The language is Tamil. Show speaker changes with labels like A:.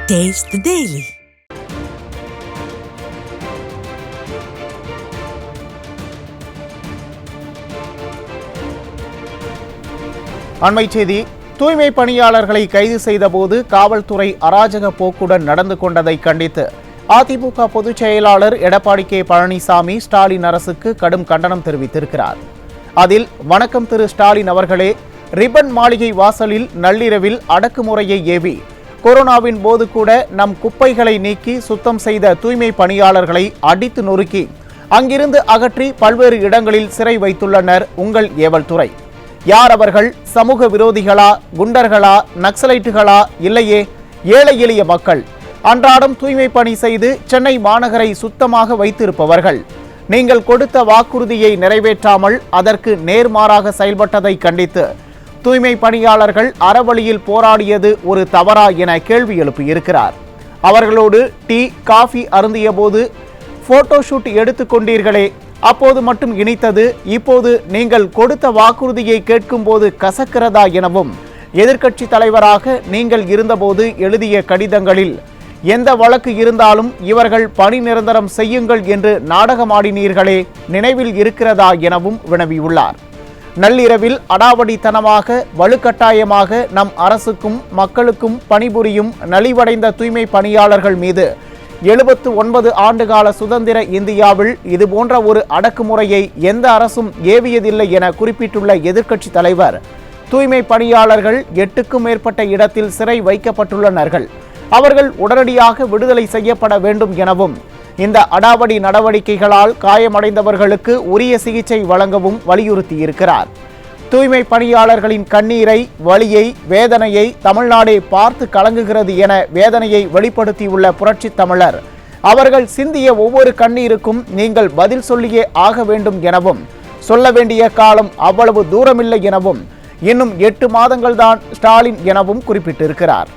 A: Taste the Daily.
B: அண்மை செய்தி. தூய்மை பணியாளர்களை கைது செய்தபோது காவல்துறை அராஜக போக்குடன் நடந்து கொண்டதை கண்டித்து அதிமுக பொதுச் செயலாளர் எடப்பாடி கே பழனிசாமி ஸ்டாலின் அரசுக்கு கடும் கண்டனம் தெரிவித்திருக்கிறார். அதில், வணக்கம் திரு ஸ்டாலின் அவர்களே, ரிப்பன் மாளிகை வாசலில் நள்ளிரவில் அடக்குமுறையை ஏவி கொரோனாவின் போது கூட நம் குப்பைகளை நீக்கி சுத்தம் செய்த தூய்மை பணியாளர்களை அடித்து நொறுக்கி அங்கிருந்து அகற்றி பல்வேறு இடங்களில் சிறை வைத்துள்ளனர் உங்கள் ஏவல் துறை. யார் அவர்கள்? சமூக விரோதிகளா, குண்டர்களா, நக்சலைட்டுகளா? இல்லையே, ஏழை எளிய மக்கள் அன்றாடம் தூய்மை பணி செய்து சென்னை மாநகரை சுத்தமாக வைத்திருப்பவர்கள். நீங்கள் கொடுத்த வாக்குறுதியை நிறைவேற்றாமல் அதற்கு நேர்மாறாக செயல்பட்டதை கண்டித்து தூய்மை பணியாளர்கள் அறவழியில் போராடியது ஒரு தவறா என கேள்வி எழுப்பியிருக்கிறார். அவர்களோடு டீ, காஃபி அருந்திய போது போட்டோஷூட் எடுத்துக்கொண்டீர்களே, அப்போது மட்டும் இனித்தது, இப்போது நீங்கள் கொடுத்த வாக்குறுதியை கேட்கும் போது கசக்கிறதா எனவும் எதிர்க்கட்சி தலைவராக நீங்கள் இருந்தபோது எழுதிய கடிதங்களில் எந்த வழக்கு இருந்தாலும் இவர்கள் பணி நிரந்தரம் செய்யுங்கள் என்று நாடகமாடினீர்களே, நினைவில் இருக்கிறதா எனவும் வினவியுள்ளார். நள்ளிரவில் அடாவடித்தனமாக வலுக்கட்டாயமாக நம் அரசுக்கும் மக்களுக்கும் பணிபுரியும் நலிவடைந்த தூய்மை பணியாளர்கள் மீது 79 ஆண்டுகால சுதந்திர இந்தியாவில் இதுபோன்ற ஒரு அடக்குமுறையை எந்த அரசும் ஏவியதில்லை என குறிப்பிட்டுள்ள எதிர்க்கட்சி தலைவர், தூய்மை பணியாளர்கள் 8க்கும் மேற்பட்ட இடத்தில் சிறை வைக்கப்பட்டுள்ளனர்கள், அவர்கள் உடனடியாக விடுதலை செய்யப்பட வேண்டும் எனவும் இந்த அடாவடி நடவடிக்கைகளால் காயமடைந்தவர்களுக்கு உரிய சிகிச்சை வழங்கவும் வலியுறுத்தியிருக்கிறார். தூய்மை பணியாளர்களின் கண்ணீரை, வலியை, வேதனையை தமிழ்நாடே பார்த்து கலங்குகிறது என வேதனையை வெளிப்படுத்தியுள்ள புரட்சி தமிழர், அவர்கள் சிந்திய ஒவ்வொரு கண்ணீருக்கும் நீங்கள் பதில் சொல்லியே ஆக வேண்டும் எனவும், சொல்ல வேண்டிய காலம் அவ்வளவு தூரமில்லை எனவும், இன்னும் 8 மாதங்கள்தான் ஸ்டாலின் எனவும் குறிப்பிட்டிருக்கிறார்.